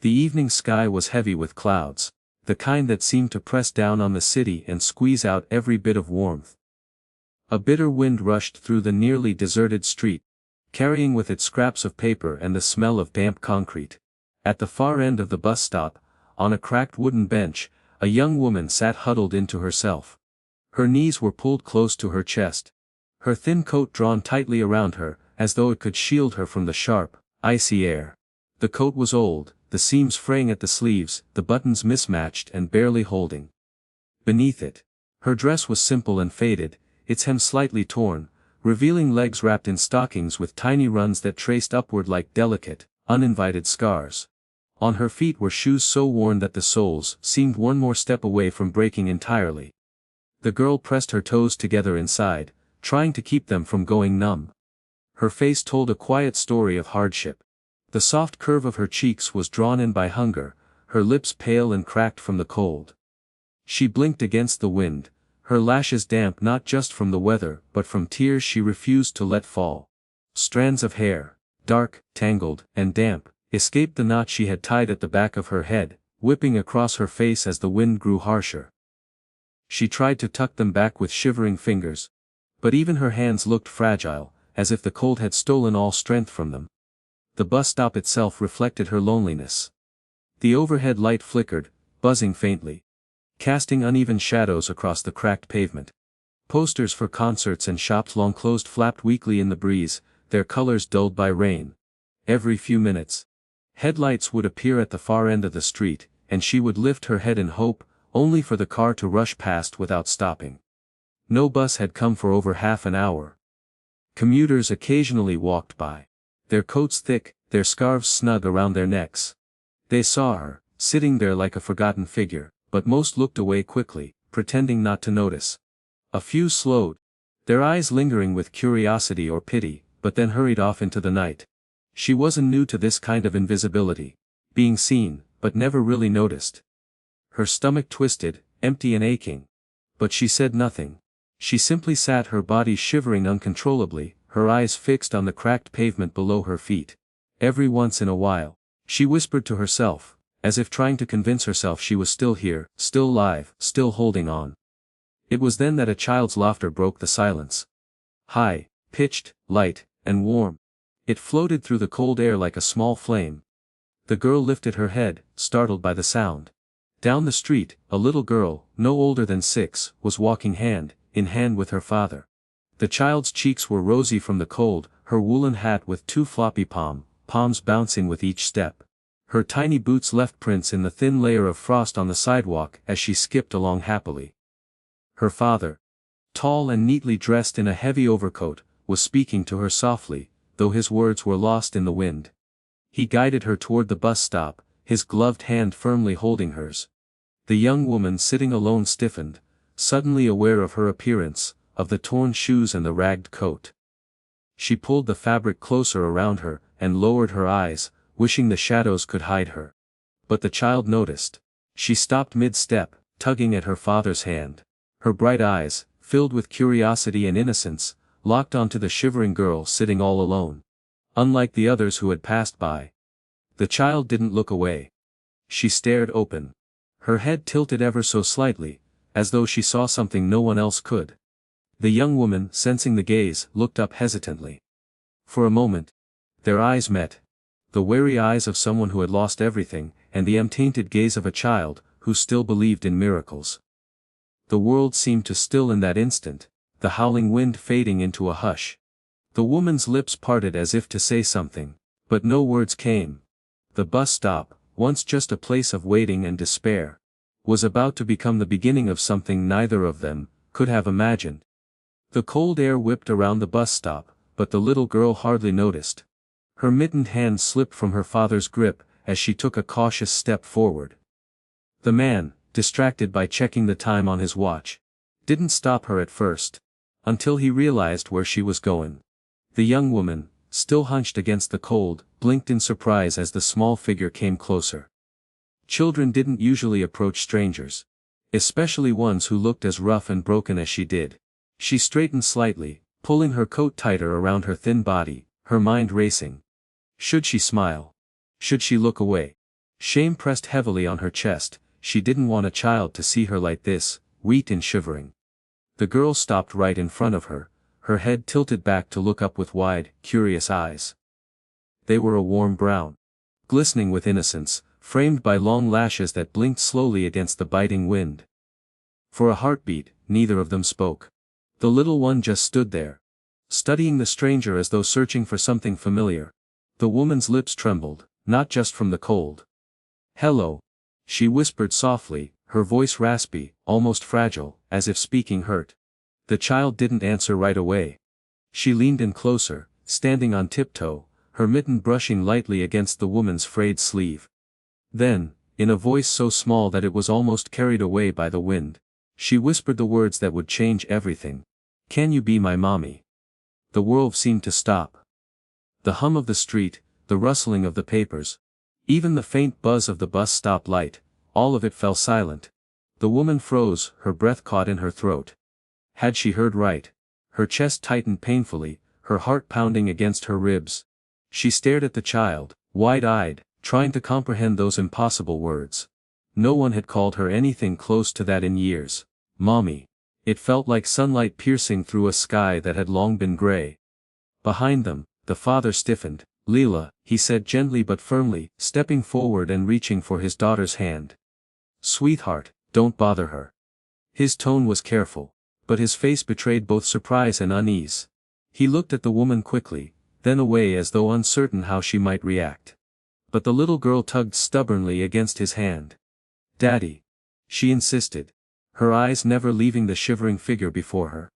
The evening sky was heavy with clouds, the kind that seemed to press down on the city and squeeze out every bit of warmth. A bitter wind rushed through the nearly deserted street, carrying with it scraps of paper and the smell of damp concrete. At the far end of the bus stop, on a cracked wooden bench, a young woman sat huddled into herself. Her knees were pulled close to her chest, her thin coat drawn tightly around her, as though it could shield her from the sharp, icy air. The coat was old, the seams fraying at the sleeves, the buttons mismatched and barely holding. Beneath it, her dress was simple and faded, its hem slightly torn, revealing legs wrapped in stockings with tiny runs that traced upward like delicate, uninvited scars. On her feet were shoes so worn that the soles seemed one more step away from breaking entirely. The girl pressed her toes together inside, trying to keep them from going numb. Her face told a quiet story of hardship. The soft curve of her cheeks was drawn in by hunger, her lips pale and cracked from the cold. She blinked against the wind, her lashes damp not just from the weather but from tears she refused to let fall. Strands of hair, dark, tangled, and damp, escaped the knot she had tied at the back of her head, whipping across her face as the wind grew harsher. She tried to tuck them back with shivering fingers, but even her hands looked fragile, as if the cold had stolen all strength from them. The bus stop itself reflected her loneliness. The overhead light flickered, buzzing faintly, casting uneven shadows across the cracked pavement. Posters for concerts and shops long closed flapped weakly in the breeze, their colors dulled by rain. Every few minutes, headlights would appear at the far end of the street, and she would lift her head in hope, only for the car to rush past without stopping. No bus had come for over half an hour. Commuters occasionally walked by, their coats thick, their scarves snug around their necks. They saw her, sitting there like a forgotten figure, but most looked away quickly, pretending not to notice. A few slowed, their eyes lingering with curiosity or pity, but then hurried off into the night. She wasn't new to this kind of invisibility, being seen, but never really noticed. Her stomach twisted, empty and aching. But she said nothing. She simply sat, her body shivering uncontrollably, her eyes fixed on the cracked pavement below her feet. Every once in a while, she whispered to herself, as if trying to convince herself she was still here, still alive, still holding on. It was then that a child's laughter broke the silence. High, pitched, light, and warm. It floated through the cold air like a small flame. The girl lifted her head, startled by the sound. Down the street, a little girl, no older than 6, was walking hand in hand with her father. The child's cheeks were rosy from the cold, her woolen hat with 2 floppy palms bouncing with each step. Her tiny boots left prints in the thin layer of frost on the sidewalk as she skipped along happily. Her father, tall and neatly dressed in a heavy overcoat, was speaking to her softly, though his words were lost in the wind. He guided her toward the bus stop, his gloved hand firmly holding hers. The young woman sitting alone stiffened, suddenly aware of her appearance, of the torn shoes and the ragged coat. She pulled the fabric closer around her, and lowered her eyes, wishing the shadows could hide her. But the child noticed. She stopped mid-step, tugging at her father's hand. Her bright eyes, filled with curiosity and innocence, locked onto the shivering girl sitting all alone. Unlike the others who had passed by, the child didn't look away. She stared open. Her head tilted ever so slightly, as though she saw something no one else could. The young woman, sensing the gaze, looked up hesitantly. For a moment, their eyes met. The wary eyes of someone who had lost everything, and the untainted gaze of a child, who still believed in miracles. The world seemed to still in that instant, the howling wind fading into a hush. The woman's lips parted as if to say something, but no words came. The bus stop, once just a place of waiting and despair, was about to become the beginning of something neither of them could have imagined. The cold air whipped around the bus stop, but the little girl hardly noticed. Her mittened hand slipped from her father's grip as she took a cautious step forward. The man, distracted by checking the time on his watch, didn't stop her at first, until he realized where she was going. The young woman, still hunched against the cold, blinked in surprise as the small figure came closer. Children didn't usually approach strangers, especially ones who looked as rough and broken as she did. She straightened slightly, pulling her coat tighter around her thin body, her mind racing. Should she smile? Should she look away? Shame pressed heavily on her chest. She didn't want a child to see her like this, weak and shivering. The girl stopped right in front of her, her head tilted back to look up with wide, curious eyes. They were a warm brown, glistening with innocence, framed by long lashes that blinked slowly against the biting wind. For a heartbeat, neither of them spoke. The little one just stood there, studying the stranger as though searching for something familiar. The woman's lips trembled, not just from the cold. "Hello," she whispered softly, her voice raspy, almost fragile, as if speaking hurt. The child didn't answer right away. She leaned in closer, standing on tiptoe, her mitten brushing lightly against the woman's frayed sleeve. Then, in a voice so small that it was almost carried away by the wind, she whispered the words that would change everything. "Can you be my mommy?" The world seemed to stop. The hum of the street, the rustling of the papers, even the faint buzz of the bus stop light, all of it fell silent. The woman froze, her breath caught in her throat. Had she heard right? Her chest tightened painfully, her heart pounding against her ribs. She stared at the child, wide-eyed, trying to comprehend those impossible words. No one had called her anything close to that in years. Mommy. It felt like sunlight piercing through a sky that had long been gray. Behind them, the father stiffened. "Leela," he said gently but firmly, stepping forward and reaching for his daughter's hand. "Sweetheart, don't bother her." His tone was careful, but his face betrayed both surprise and unease. He looked at the woman quickly, then away as though uncertain how she might react. But the little girl tugged stubbornly against his hand. "Daddy," she insisted, her eyes never leaving the shivering figure before her.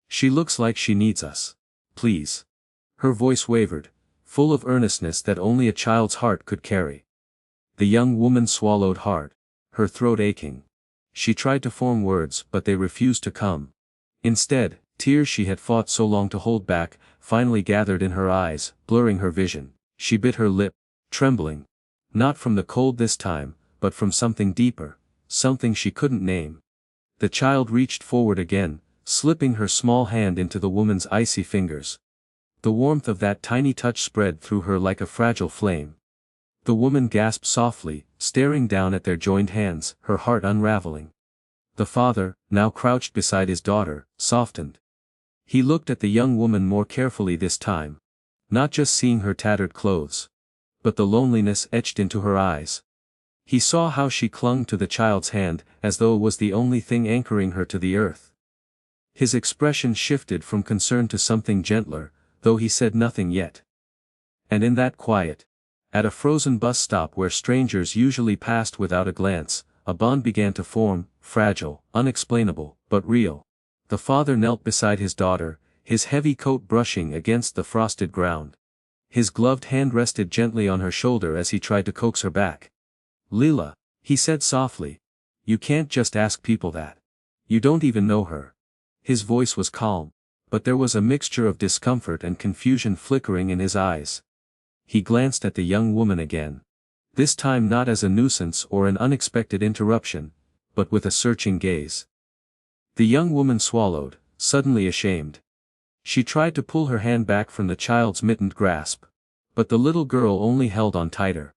"She looks like she needs us. Please." Her voice wavered, full of earnestness that only a child's heart could carry. The young woman swallowed hard, her throat aching. She tried to form words but they refused to come. Instead, tears she had fought so long to hold back, finally gathered in her eyes, blurring her vision. She bit her lip, trembling. Not from the cold this time, but from something deeper, something she couldn't name. The child reached forward again, slipping her small hand into the woman's icy fingers. The warmth of that tiny touch spread through her like a fragile flame. The woman gasped softly, staring down at their joined hands, her heart unraveling. The father, now crouched beside his daughter, softened. He looked at the young woman more carefully this time. Not just seeing her tattered clothes, but the loneliness etched into her eyes. He saw how she clung to the child's hand, as though it was the only thing anchoring her to the earth. His expression shifted from concern to something gentler, though he said nothing yet. And in that quiet, at a frozen bus stop where strangers usually passed without a glance, a bond began to form, fragile, unexplainable, but real. The father knelt beside his daughter, his heavy coat brushing against the frosted ground. His gloved hand rested gently on her shoulder as he tried to coax her back. "Leela," he said softly, "you can't just ask people that. You don't even know her." His voice was calm, but there was a mixture of discomfort and confusion flickering in his eyes. He glanced at the young woman again. This time not as a nuisance or an unexpected interruption, but with a searching gaze. The young woman swallowed, suddenly ashamed. She tried to pull her hand back from the child's mittened grasp. But the little girl only held on tighter.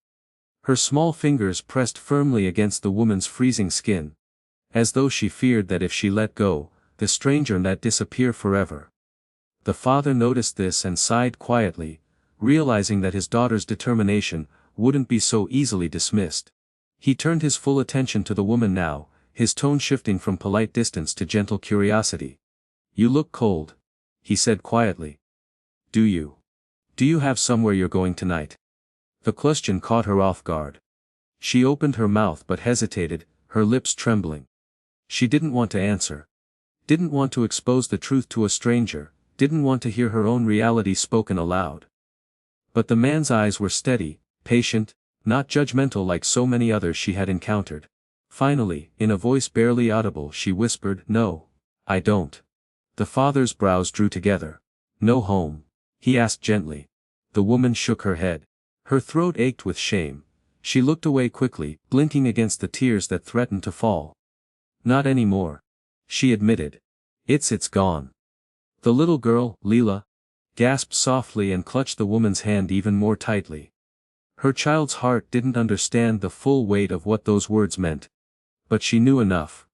Her small fingers pressed firmly against the woman's freezing skin, as though she feared that if she let go, the stranger might disappear forever. The father noticed this and sighed quietly, realizing that his daughter's determination wouldn't be so easily dismissed. He turned his full attention to the woman now, his tone shifting from polite distance to gentle curiosity. "You look cold," he said quietly. Do you have somewhere you're going tonight?" The question caught her off guard. She opened her mouth but hesitated, her lips trembling. She didn't want to answer. Didn't want to expose the truth to a stranger, didn't want to hear her own reality spoken aloud. But the man's eyes were steady, patient, not judgmental like so many others she had encountered. Finally, in a voice barely audible, she whispered, "No, I don't." The father's brows drew together. "No home?" he asked gently. The woman shook her head. Her throat ached with shame. She looked away quickly, blinking against the tears that threatened to fall. "Not anymore," she admitted. It's gone." The little girl, Leela, gasped softly and clutched the woman's hand even more tightly. Her child's heart didn't understand the full weight of what those words meant. But she knew enough.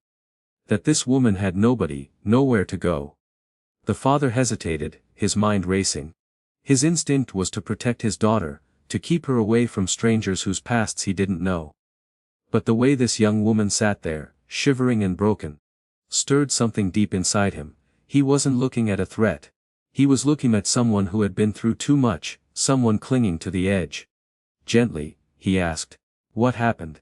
That this woman had nobody, nowhere to go. The father hesitated, his mind racing. His instinct was to protect his daughter, to keep her away from strangers whose pasts he didn't know. But the way this young woman sat there, shivering and broken, stirred something deep inside him. He wasn't looking at a threat. He was looking at someone who had been through too much, someone clinging to the edge. Gently, he asked, "What happened?"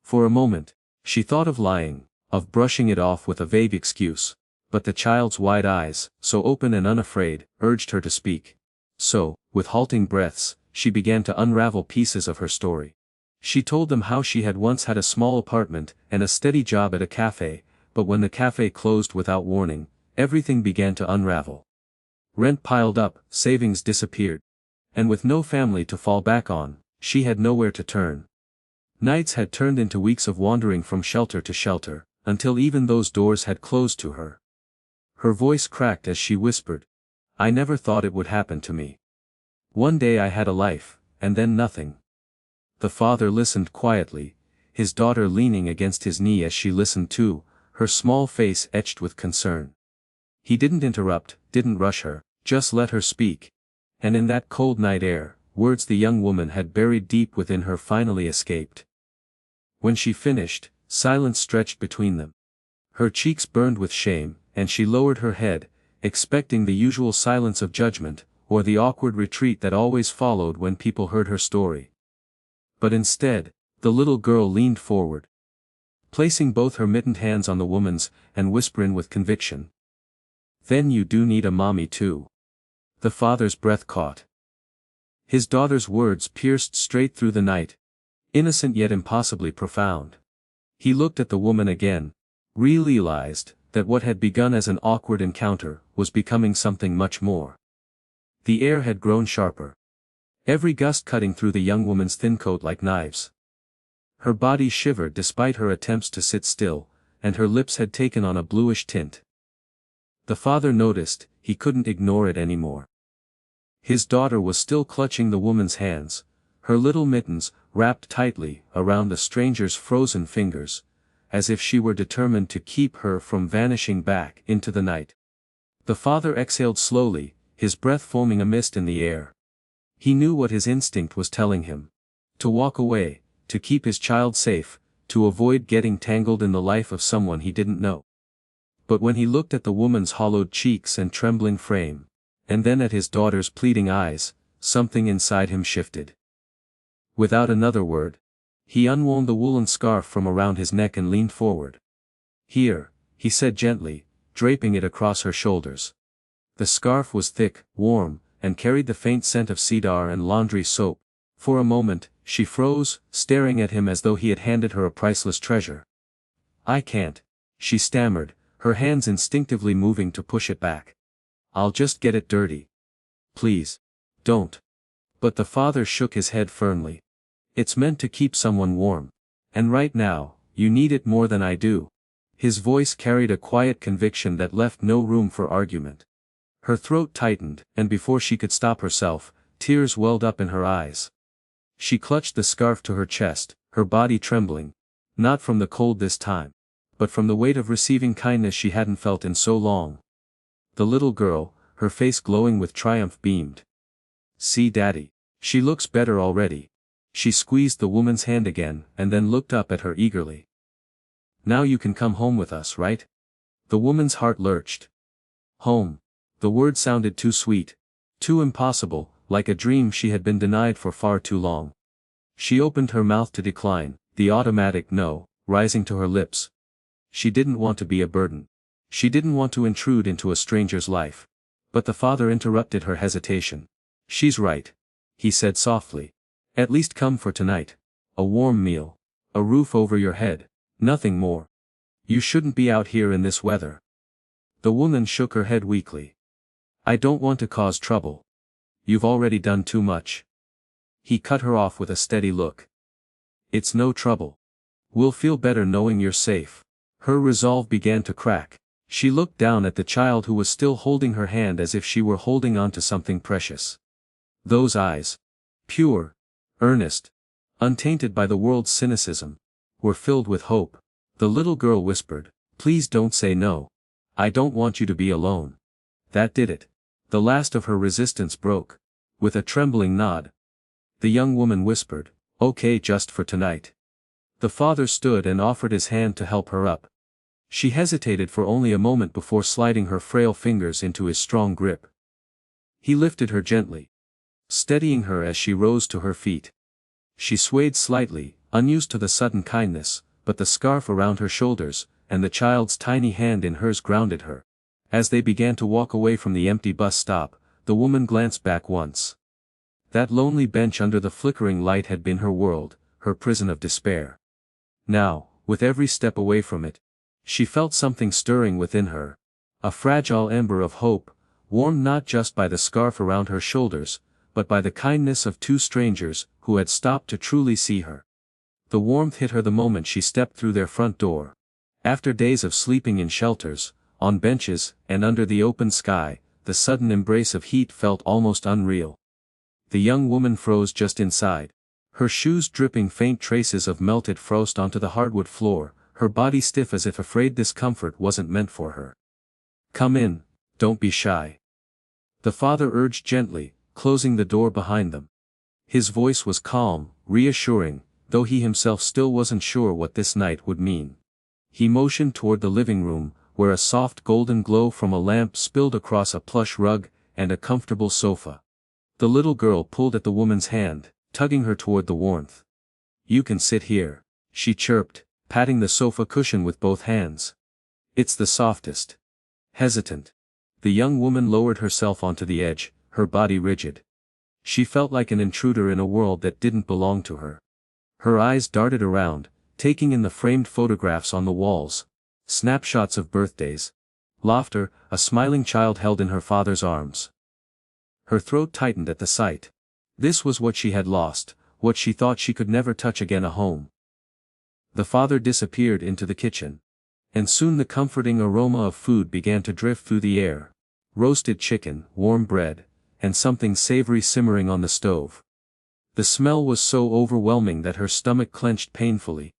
For a moment, she thought of lying, of brushing it off with a vague excuse. But the child's wide eyes, so open and unafraid, urged her to speak. So, with halting breaths, she began to unravel pieces of her story. She told them how she had once had a small apartment and a steady job at a cafe, but when the cafe closed without warning, everything began to unravel. Rent piled up, savings disappeared. And with no family to fall back on, she had nowhere to turn. Nights had turned into weeks of wandering from shelter to shelter, until even those doors had closed to her. Her voice cracked as she whispered, "I never thought it would happen to me. One day I had a life, and then nothing." The father listened quietly, his daughter leaning against his knee as she listened too, her small face etched with concern. He didn't interrupt, didn't rush her, just let her speak. And in that cold night air, words the young woman had buried deep within her finally escaped. When she finished, silence stretched between them. Her cheeks burned with shame, and she lowered her head, expecting the usual silence of judgment, or the awkward retreat that always followed when people heard her story. But instead, the little girl leaned forward, placing both her mittened hands on the woman's, and whispering with conviction, "Then you do need a mommy too." The father's breath caught. His daughter's words pierced straight through the night, innocent yet impossibly profound. He looked at the woman again, realized that what had begun as an awkward encounter was becoming something much more. The air had grown sharper. Every gust cutting through the young woman's thin coat like knives. Her body shivered despite her attempts to sit still, and her lips had taken on a bluish tint. The father noticed, he couldn't ignore it anymore. His daughter was still clutching the woman's hands, her little mittens wrapped tightly around the stranger's frozen fingers, as if she were determined to keep her from vanishing back into the night. The father exhaled slowly, his breath foaming a mist in the air. He knew what his instinct was telling him. To walk away, to keep his child safe, to avoid getting tangled in the life of someone he didn't know. But when he looked at the woman's hollowed cheeks and trembling frame, and then at his daughter's pleading eyes, something inside him shifted. Without another word, he unwound the woolen scarf from around his neck and leaned forward. "Here," he said gently, draping it across her shoulders. The scarf was thick, warm, and carried the faint scent of cedar and laundry soap. For a moment, she froze, staring at him as though he had handed her a priceless treasure. "I can't," she stammered, her hands instinctively moving to push it back. "I'll just get it dirty. Please. Don't." But the father shook his head firmly. "It's meant to keep someone warm. And right now, you need it more than I do." His voice carried a quiet conviction that left no room for argument. Her throat tightened, and before she could stop herself, tears welled up in her eyes. She clutched the scarf to her chest, her body trembling, not from the cold this time, but from the weight of receiving kindness she hadn't felt in so long. The little girl, her face glowing with triumph, beamed. "See, Daddy. She looks better already." She squeezed the woman's hand again, and then looked up at her eagerly. "Now you can come home with us, right?" The woman's heart lurched. Home. The word sounded too sweet, too impossible, like a dream she had been denied for far too long. She opened her mouth to decline, the automatic no, rising to her lips. She didn't want to be a burden. She didn't want to intrude into a stranger's life. But the father interrupted her hesitation. "She's right," he said softly. "At least come for tonight. A warm meal. A roof over your head. Nothing more. You shouldn't be out here in this weather." The woman shook her head weakly. "I don't want to cause trouble. You've already done too much." He cut her off with a steady look. "It's no trouble. We'll feel better knowing you're safe." Her resolve began to crack. She looked down at the child who was still holding her hand as if she were holding on to something precious. Those eyes. Pure. earnest, untainted by the world's cynicism, were filled with hope. The little girl whispered, "Please don't say no. I don't want you to be alone." That did it. The last of her resistance broke. With a trembling nod, the young woman whispered, "Okay, just for tonight." The father stood and offered his hand to help her up. She hesitated for only a moment before sliding her frail fingers into his strong grip. He lifted her gently, steadying her as she rose to her feet. She swayed slightly, unused to the sudden kindness, but the scarf around her shoulders, and the child's tiny hand in hers grounded her. As they began to walk away from the empty bus stop, the woman glanced back once. That lonely bench under the flickering light had been her world, her prison of despair. Now, with every step away from it, she felt something stirring within her. A fragile ember of hope, warmed not just by the scarf around her shoulders, but by the kindness of two strangers who had stopped to truly see her. The warmth hit her the moment she stepped through their front door. After days of sleeping in shelters, on benches, and under the open sky, the sudden embrace of heat felt almost unreal. The young woman froze just inside. Her shoes dripping faint traces of melted frost onto the hardwood floor, her body stiff as if afraid this comfort wasn't meant for her. "Come in, don't be shy," the father urged gently, closing the door behind them. His voice was calm, reassuring, though he himself still wasn't sure what this night would mean. He motioned toward the living room, where a soft golden glow from a lamp spilled across a plush rug and a comfortable sofa. The little girl pulled at the woman's hand, tugging her toward the warmth. "You can sit here," she chirped, patting the sofa cushion with both hands. "It's the softest." Hesitant, the young woman lowered herself onto the edge, her body rigid. She felt like an intruder in a world that didn't belong to her. Her eyes darted around, taking in the framed photographs on the walls, snapshots of birthdays, laughter, a smiling child held in her father's arms. Her throat tightened at the sight. This was what she had lost, what she thought she could never touch again: a home. The father disappeared into the kitchen. And soon the comforting aroma of food began to drift through the air. Roasted chicken, warm bread, and something savory simmering on the stove. The smell was so overwhelming that her stomach clenched painfully.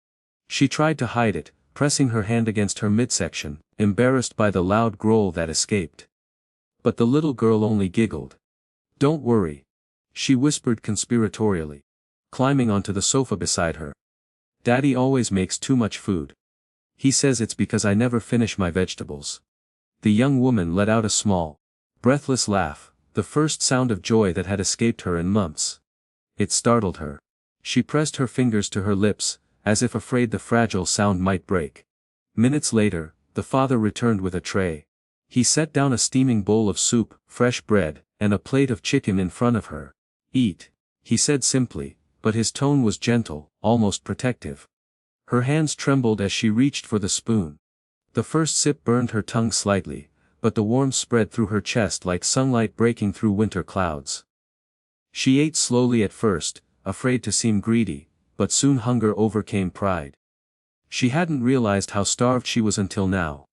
She tried to hide it, pressing her hand against her midsection, embarrassed by the loud growl that escaped. But the little girl only giggled. "Don't worry," she whispered conspiratorially, climbing onto the sofa beside her. "Daddy always makes too much food. He says it's because I never finish my vegetables." The young woman let out a small, breathless laugh, the first sound of joy that had escaped her in months. It startled her. She pressed her fingers to her lips, as if afraid the fragile sound might break. Minutes later, the father returned with a tray. He set down a steaming bowl of soup, fresh bread, and a plate of chicken in front of her. "Eat," he said simply, but his tone was gentle, almost protective. Her hands trembled as she reached for the spoon. The first sip burned her tongue slightly, but the warmth spread through her chest like sunlight breaking through winter clouds. She ate slowly at first, afraid to seem greedy, but soon hunger overcame pride. She hadn't realized how starved she was until now.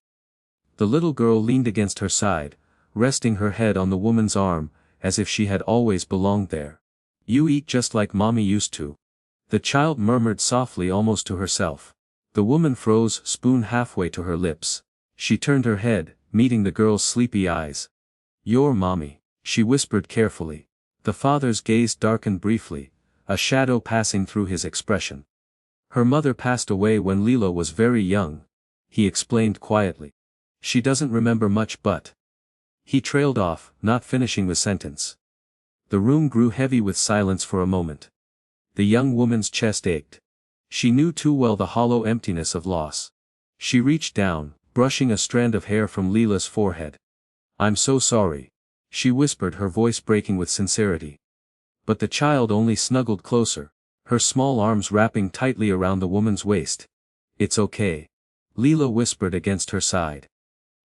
The little girl leaned against her side, resting her head on the woman's arm, as if she had always belonged there. "You eat just like mommy used to," the child murmured softly, almost to herself. The woman froze, spoon halfway to her lips. She turned her head, meeting the girl's sleepy eyes. "Your mommy," she whispered carefully. The father's gaze darkened briefly, a shadow passing through his expression. "Her mother passed away when Leela was very young," he explained quietly. "She doesn't remember much but—" He trailed off, not finishing the sentence. The room grew heavy with silence for a moment. The young woman's chest ached. She knew too well the hollow emptiness of loss. She reached down, brushing a strand of hair from Leela's forehead. "I'm so sorry," she whispered, her voice breaking with sincerity. But the child only snuggled closer, her small arms wrapping tightly around the woman's waist. "It's okay," Leela whispered against her side.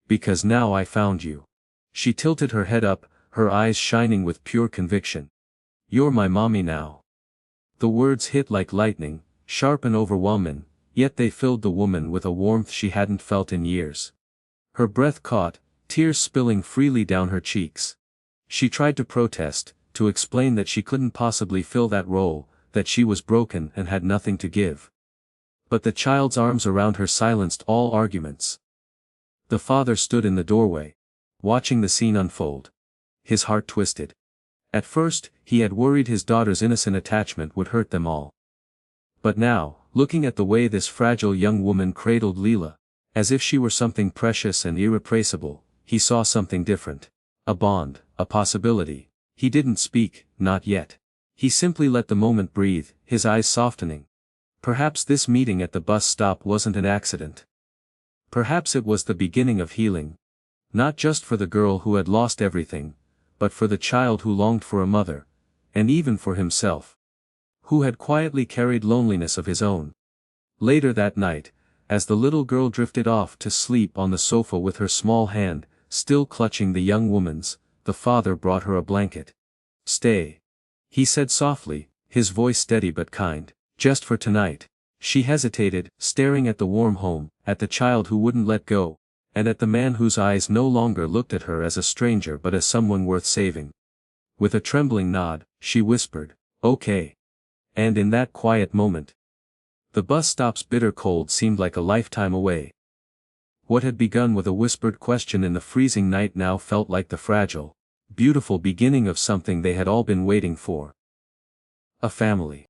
"Because now I found you." She tilted her head up, her eyes shining with pure conviction. "You're my mommy now." The words hit like lightning, sharp and overwhelming, yet they filled the woman with a warmth she hadn't felt in years. Her breath caught, tears spilling freely down her cheeks. She tried to protest, to explain that she couldn't possibly fill that role, that she was broken and had nothing to give. But the child's arms around her silenced all arguments. The father stood in the doorway, watching the scene unfold. His heart twisted. At first, he had worried his daughter's innocent attachment would hurt them all. But now, looking at the way this fragile young woman cradled Leela, as if she were something precious and irreplaceable, he saw something different. A bond, a possibility. He didn't speak, not yet. He simply let the moment breathe, his eyes softening. Perhaps this meeting at the bus stop wasn't an accident. Perhaps it was the beginning of healing. Not just for the girl who had lost everything, but for the child who longed for a mother, and even for himself, who had quietly carried loneliness of his own. Later that night, as the little girl drifted off to sleep on the sofa with her small hand, still clutching the young woman's, the father brought her a blanket. "Stay," he said softly, his voice steady but kind, "just for tonight." She hesitated, staring at the warm home, at the child who wouldn't let go, and at the man whose eyes no longer looked at her as a stranger but as someone worth saving. With a trembling nod, she whispered, "Okay." And in that quiet moment, the bus stop's bitter cold seemed like a lifetime away. What had begun with a whispered question in the freezing night now felt like the fragile, beautiful beginning of something they had all been waiting for. A family.